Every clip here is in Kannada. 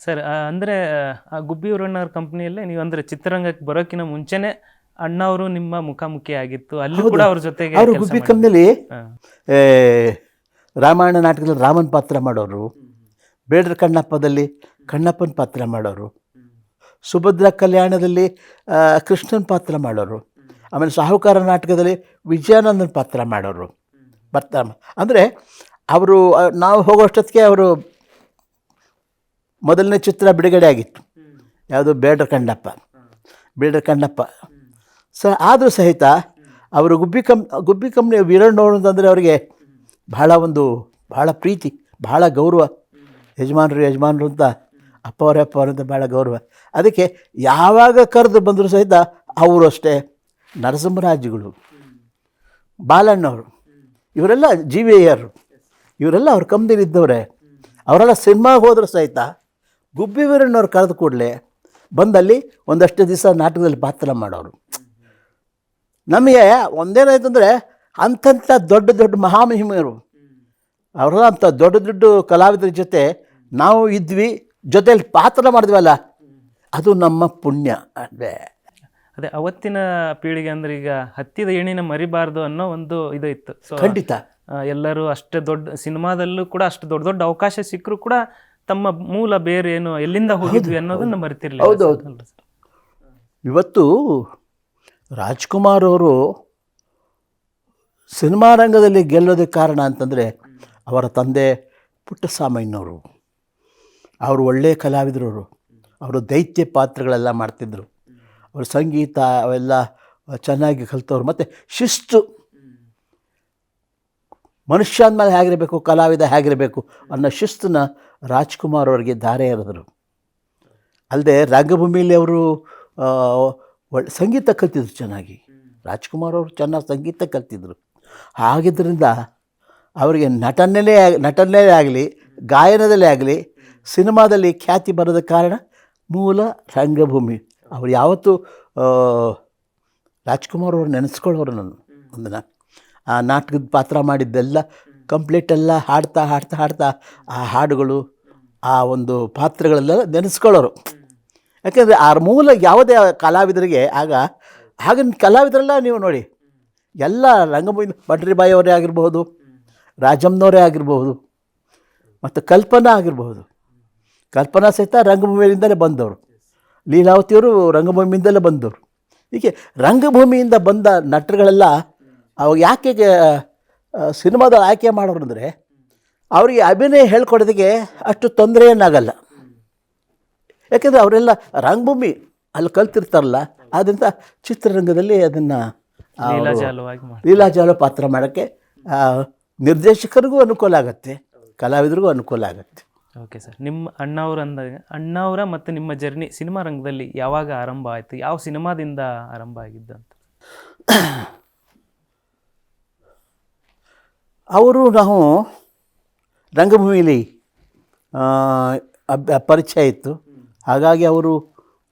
ಸರ್ ಅಂದರೆ ಆ ಗುಬ್ಬಿ ಊರಣ್ಣವ್ರ ಕಂಪ್ನಿಯಲ್ಲೇ ನೀವು ಅಂದರೆ ಚಿತ್ರರಂಗಕ್ಕೆ ಬರೋಕ್ಕಿಂತ ಮುಂಚೆನೆ ಅಣ್ಣವರು ನಿಮ್ಮ ಮುಖಾಮುಖಿ ಆಗಿತ್ತು, ಅಲ್ಲಿ ಕೂಡ ಅವ್ರ ಜೊತೆಗೆ ಅವರು ಗುಬ್ಬಿ ಕಂಪ್ನಿಯಲ್ಲಿ ರಾಮಾಯಣ ನಾಟಕದಲ್ಲಿ ರಾಮನ ಪಾತ್ರ ಮಾಡೋರು, ಬೇಡರ ಕಣ್ಣಪ್ಪದಲ್ಲಿ ಕಣ್ಣಪ್ಪನ ಪಾತ್ರ ಮಾಡೋರು, ಸುಭದ್ರ ಕಲ್ಯಾಣದಲ್ಲಿ ಕೃಷ್ಣನ ಪಾತ್ರ ಮಾಡೋರು, ಆಮೇಲೆ ಸಾಹುಕಾರ ನಾಟಕದಲ್ಲಿ ವಿಜಯಾನಂದನ ಪಾತ್ರ ಮಾಡೋರು ಅಂದರೆ ಅವರು ನಾವು ಹೋಗೋಷ್ಟೊತ್ತಿಗೆ ಅವರು ಮೊದಲನೇ ಚಿತ್ರ ಬಿಡುಗಡೆ ಆಗಿತ್ತು. ಯಾವುದು ಬೇಡರ ಕಣ್ಣಪ್ಪ ಆದರೂ ಸಹಿತ ಅವರು ಗುಬ್ಬಿ ಕಂಪ್ನಿ ವೀರಣ್ಣವರು ಅಂತಂದರೆ ಅವರಿಗೆ ಭಾಳ ಪ್ರೀತಿ, ಭಾಳ ಗೌರವ. ಯಜಮಾನರು ಅಂತ ಅಪ್ಪವರೇ ಅಂತ ಭಾಳ ಗೌರವ. ಅದಕ್ಕೆ ಯಾವಾಗ ಕರೆದು ಬಂದರೂ ಸಹಿತ ಅವರು ಅಷ್ಟೇ, ನರಸಿಂಹರಾಜುಗಳು, ಬಾಲಣ್ಣವರು, ಇವರೆಲ್ಲ GVR ಇವರೆಲ್ಲ ಅವ್ರ ಕಂಪ್ನಿಲಿದ್ದವರೇ. ಅವರೆಲ್ಲ ಸಿನಿಮಾಗೆ ಹೋದರೂ ಸಹಿತ ಗುಬ್ಬಿ ವೀರಣ್ಣವ್ರು ಕರೆದು ಕೂಡಲೇ ಬಂದಲ್ಲಿ ಒಂದಷ್ಟು ದಿವಸ ನಾಟಕದಲ್ಲಿ ಪಾತ್ರ ಮಾಡೋರು. ನಮಗೆ ಒಂದೇನಾಯ್ತು ಅಂದರೆ ಅಂಥ ದೊಡ್ಡ ಮಹಾಮಹಿಮೆಯರು ಅವರೆಲ್ಲ ಅಂಥ ದೊಡ್ಡ ಕಲಾವಿದರ ಜೊತೆ ನಾವು ಇದ್ವಿ, ಜೊತೆಯಲ್ಲಿ ಪಾತ್ರ ಮಾಡಿದ್ವಲ್ಲ, ಅದು ನಮ್ಮ ಪುಣ್ಯ. ಅದೇ ಅವತ್ತಿನ ಪೀಳಿಗೆ ಅಂದರೆ ಈಗ ಹತ್ತಿದ ಏಣಿನ ಮರಿಬಾರ್ದು ಅನ್ನೋ ಒಂದು ಇದು ಇತ್ತು. ಸೊ ಖಂಡಿತ ಎಲ್ಲರೂ ಅಷ್ಟೇ ದೊಡ್ಡ ಸಿನಿಮಾದಲ್ಲೂ ಕೂಡ ಅಷ್ಟು ದೊಡ್ಡ ಅವಕಾಶ ಸಿಕ್ಕರೂ ಕೂಡ ತಮ್ಮ ಮೂಲ ಬೇರೆ ಏನು, ಎಲ್ಲಿಂದ ಹೋಗಿದ್ವಿ ಅನ್ನೋದನ್ನು ಮರೆತಿರ್ಲಿಲ್ಲ. ಹೌದೌದು. ಇವತ್ತು ರಾಜ್ಕುಮಾರ್ ಅವರು ಸಿನಿಮಾ ರಂಗದಲ್ಲಿ ಗೆಲ್ಲೋದಕ್ಕೆ ಕಾರಣ ಅಂತಂದರೆ ಅವರ ತಂದೆ ಪುಟ್ಟಸ್ವಾಮಯ್ಯನವರು. ಅವರು ಒಳ್ಳೆಯ ಕಲಾವಿದರು. ಅವರು ದೈತ್ಯ ಪಾತ್ರಗಳೆಲ್ಲ ಮಾಡ್ತಿದ್ದರು. ಅವರು ಸಂಗೀತ ಅವೆಲ್ಲ ಚೆನ್ನಾಗಿ ಕಲಿತವ್ರು. ಮತ್ತು ಶಿಸ್ತು, ಮನುಷ್ಯ ಅಂದಮೇಲೆ ಹೇಗಿರಬೇಕು, ಕಲಾವಿದ ಹೇಗಿರಬೇಕು ಅನ್ನೋ ಶಿಸ್ತನ್ನ ರಾಜ್ಕುಮಾರ್ ಅವರಿಗೆ ಧಾರೆ ಎರೆದರು. ಅಲ್ಲದೆ ರಂಗಭೂಮಿಯಲ್ಲಿ ಅವರು ಸಂಗೀತ ಕಲ್ತಿದ್ರು ಚೆನ್ನಾಗಿ. ರಾಜ್ಕುಮಾರ್ ಅವರು ಚೆನ್ನಾಗಿ ಸಂಗೀತ ಕಲ್ತಿದ್ರು. ಹಾಗಿದ್ದರಿಂದ ಅವರಿಗೆ ನಟನೆಯಲ್ಲೇ ಆಗಲಿ, ಗಾಯನದಲ್ಲೇ ಆಗಲಿ, ಸಿನಿಮಾದಲ್ಲಿ ಖ್ಯಾತಿ ಬರೋದಕ್ಕೆ ಕಾರಣ ಮೂಲ ರಂಗಭೂಮಿ. ಅವ್ರು ಯಾವತ್ತೂ ರಾಜ್ಕುಮಾರ್ ಅವರು ನೆನೆಸ್ಕೊಳ್ಳೋರು. ನಾನು ಒಂದಿನ ಆ ನಾಟಕದ ಪಾತ್ರ ಮಾಡಿದ್ದೆಲ್ಲ ಕಂಪ್ಲೀಟೆಲ್ಲ ಹಾಡ್ತಾ ಆ ಹಾಡುಗಳು, ಆ ಒಂದು ಪಾತ್ರಗಳೆಲ್ಲ ನೆನೆಸ್ಕೊಳ್ಳೋರು. ಯಾಕೆಂದರೆ ಆ ಮೂಲ ಯಾವುದೇ ಕಲಾವಿದರಿಗೆ ಆಗಿನ ಕಲಾವಿದರೆಲ್ಲ ನೀವು ನೋಡಿ, ಎಲ್ಲ ರಂಗಭೂಮಿ ಪಂಡ್ರಿಬಾಯಿ ಅವರೇ ಆಗಿರ್ಬೋದು, ರಾಜಮ್ಮನವರೇ ಆಗಿರ್ಬೋದು, ಮತ್ತು ಕಲ್ಪನಾ ಸಹಿತ ರಂಗಭೂಮಿಯಿಂದಲೇ ಬಂದವರು. ಲೀಲಾವತಿಯವರು ರಂಗಭೂಮಿಯಿಂದಲೇ ಬಂದವರು. ಹೀಗೆ ರಂಗಭೂಮಿಯಿಂದ ಬಂದ ನಟರುಗಳೆಲ್ಲ ಅವಾಗ ಯಾಕೆ ಸಿನಿಮಾದ ಆಯ್ಕೆ ಮಾಡೋರು ಅಂದರೆ ಅವರಿಗೆ ಅಭಿನಯ ಹೇಳ್ಕೊಡೋದಕ್ಕೆ ಅಷ್ಟು ತೊಂದರೆ ಏನಾಗಲ್ಲ. ಯಾಕೆಂದರೆ ಅವರೆಲ್ಲ ರಂಗಭೂಮಿ ಅಲ್ಲಿ ಕಲ್ತಿರ್ತಾರಲ್ಲ, ಆದ್ದರಿಂದ ಚಿತ್ರರಂಗದಲ್ಲಿ ಅದನ್ನು ಲೀಲಾಜಾಲ ಪಾತ್ರ ಮಾಡೋಕ್ಕೆ ನಿರ್ದೇಶಕರಿಗೂ ಅನುಕೂಲ ಆಗುತ್ತೆ, ಕಲಾವಿದರಿಗೂ ಅನುಕೂಲ ಆಗುತ್ತೆ. ಓಕೆ ಸರ್, ನಿಮ್ಮ ಅಣ್ಣವರ ಮತ್ತು ನಿಮ್ಮ ಜರ್ನಿ ಸಿನಿಮಾ ರಂಗದಲ್ಲಿ ಯಾವಾಗ ಆರಂಭ ಆಯಿತು? ಯಾವ ಸಿನಿಮಾದಿಂದ ಆರಂಭ ಆಗಿದ್ದಂತ? ನಾವು ರಂಗಭೂಮಿಲಿ ಪರಿಚಯ ಇತ್ತು. ಹಾಗಾಗಿ ಅವರು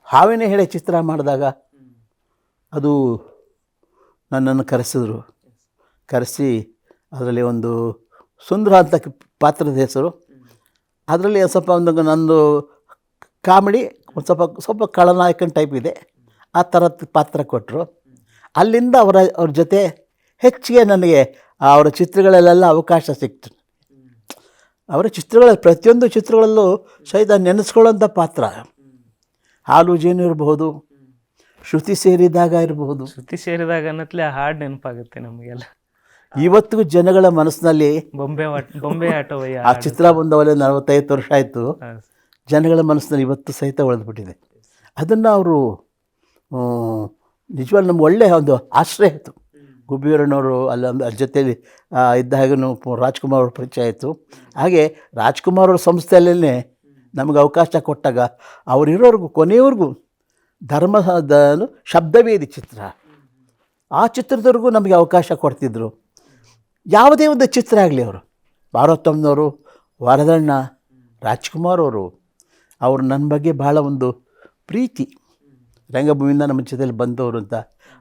ಹಾವಿನ ಹೆಡೆ ಚಿತ್ರ ಮಾಡಿದಾಗ ಅದು ನನ್ನನ್ನು ಕರೆಸಿ ಅದರಲ್ಲಿ ಒಂದು ಸುಂದರ ಅಂತ ಪಾತ್ರದ ಹೆಸರು. ಅದರಲ್ಲಿ ಸ್ವಲ್ಪ ನಂದು ಕಾಮಿಡಿ, ಒಂದು ಸ್ವಲ್ಪ ಖಳನಾಯಕನ ಟೈಪ್ ಇದೆ, ಆ ಥರದ ಪಾತ್ರ ಕೊಟ್ಟರು. ಅಲ್ಲಿಂದ ಅವ್ರ ಜೊತೆ ಹೆಚ್ಚಿಗೆ ನನಗೆ ಅವರ ಚಿತ್ರಗಳಲ್ಲೆಲ್ಲ ಅವಕಾಶ ಸಿಕ್ತು. ಅವರ ಪ್ರತಿಯೊಂದು ಚಿತ್ರಗಳಲ್ಲೂ ಸಹಿತ ನೆನೆಸ್ಕೊಳ್ಳೋಂಥ ಪಾತ್ರ. ಹಾಲು ಜೇನು ಇರಬಹುದು, ಶ್ರುತಿ ಸೇರಿದಾಗ ಇರಬಹುದು. ಶ್ರುತಿ ಸೇರಿದಾಗ ಅನ್ನತ್ಲೆ ಆ ಹಾಡು ನೆನಪಾಗುತ್ತೆ ನಮಗೆಲ್ಲ. ಇವತ್ತಿಗೂ ಜನಗಳ ಮನಸ್ಸಿನಲ್ಲಿ ಬೊಂಬೆ ಆಟೋವಯ್ಯ ಆ ಚಿತ್ರ ಬಂದವಲ್ಲೇ 45 ವರ್ಷ ಆಯಿತು. ಜನಗಳ ಮನಸ್ಸಿನಲ್ಲಿ ಇವತ್ತು ಸಹಿತ ಉಳಿದ್ಬಿಟ್ಟಿದೆ. ಅದನ್ನು ಅವರು ನಿಜವಾಗ್ಲೂ ನಮ್ಗೆ ಒಳ್ಳೆಯ ಒಂದು ಆಶ್ರಯ ಆಯಿತು. ಗುಬ್ಬಿ ವೀರಣ್ಣವರು ಅದ್ರ ಜೊತೆಯಲ್ಲಿ ಇದ್ದ ಹಾಗೆ ರಾಜ್ಕುಮಾರ್ ಅವ್ರ ಪರಿಚಯ ಆಯಿತು. ಹಾಗೆ ರಾಜ್ಕುಮಾರ್ ಅವ್ರ ಸಂಸ್ಥೆಯಲ್ಲೇ ನಮಗೆ ಅವಕಾಶ ಕೊಟ್ಟಾಗ ಅವರಿರೋರ್ಗೂ ಕೊನೆಯವರೆಗೂ ಧರ್ಮದ ಶಬ್ದವೇದಿ ಚಿತ್ರ, ಆ ಚಿತ್ರದವ್ರಿಗೂ ನಮಗೆ ಅವಕಾಶ ಕೊಡ್ತಿದ್ದರು. ಯಾವುದೇ ಒಂದು ಚಿತ್ರ ಆಗಲಿ, ಅವರು ಪಾರ್ವತಮ್ಮನವರು, ವರದಣ್ಣ, ರಾಜ್ಕುಮಾರ್ ಅವರು ನನ್ನ ಬಗ್ಗೆ ಭಾಳ ಒಂದು ಪ್ರೀತಿ, ರಂಗಭೂಮಿಯಿಂದ ನಮ್ಮ ಜೊತೆಯಲ್ಲಿ ಬಂದವರು ಅಂತ.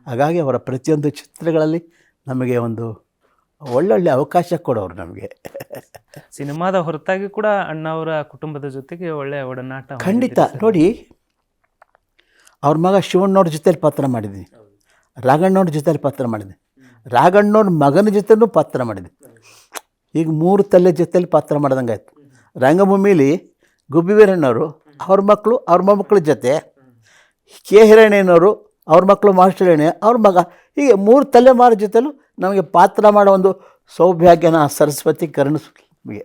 ಹಾಗಾಗಿ ಅವರ ಪ್ರತಿಯೊಂದು ಚಿತ್ರಗಳಲ್ಲಿ ನಮಗೆ ಒಂದು ಒಳ್ಳೊಳ್ಳೆ ಅವಕಾಶ ಕೊಡೋರು ನಮಗೆ. ಸಿನಿಮಾದ ಹೊರತಾಗಿ ಕೂಡ ಅಣ್ಣವರ ಕುಟುಂಬದ ಜೊತೆಗೆ ಒಳ್ಳೆಯ ಒಡನಾಟ ಖಂಡಿತ. ನೋಡಿ, ಅವ್ರ ಮಗ ಶಿವಣ್ಣವ್ರ ಜೊತೆಲಿ ಪಾತ್ರ ಮಾಡಿದ್ದೀನಿ, ರಾಘಣ್ಣವ್ರ ಜೊತೆಲಿ ಪಾತ್ರ ಮಾಡಿದ್ದೀನಿ, ರಾಘಣ್ಣವ್ರ ಮಗನ ಜೊತೆನೂ ಪಾತ್ರ ಮಾಡಿದ್ದೀನಿ. ಈಗ 3 ತಲೆ ಜೊತೆಲಿ ಪಾತ್ರ ಮಾಡ್ದಂಗೆ ಆಯಿತು. ರಂಗಭೂಮಿಲಿ ಗುಬ್ಬಿ ವೀರಣ್ಣವರು ಅವ್ರ ಮಕ್ಕಳು ಅವ್ರ ಮೊಮ್ಮಕ್ಕಳ ಜೊತೆ, ಕೆ ಹಿರಣ್ಣಯ್ಯನವರು ಅವ್ರ ಮಕ್ಕಳು ಮಾಸ್ಟರ್ ಹಿರಣ್ಣಯ್ಯ ಅವ್ರ ಮಗ, ಹೀಗೆ 3 ತಲೆಮಾರ ಜೊತೆಲೂ ನಮಗೆ ಪಾತ್ರ ಮಾಡೋ ಒಂದು ಸೌಭಾಗ್ಯನ ಸರಸ್ವತಿ ಕರುಣಿಸ್ಲಿ ನಮಗೆ.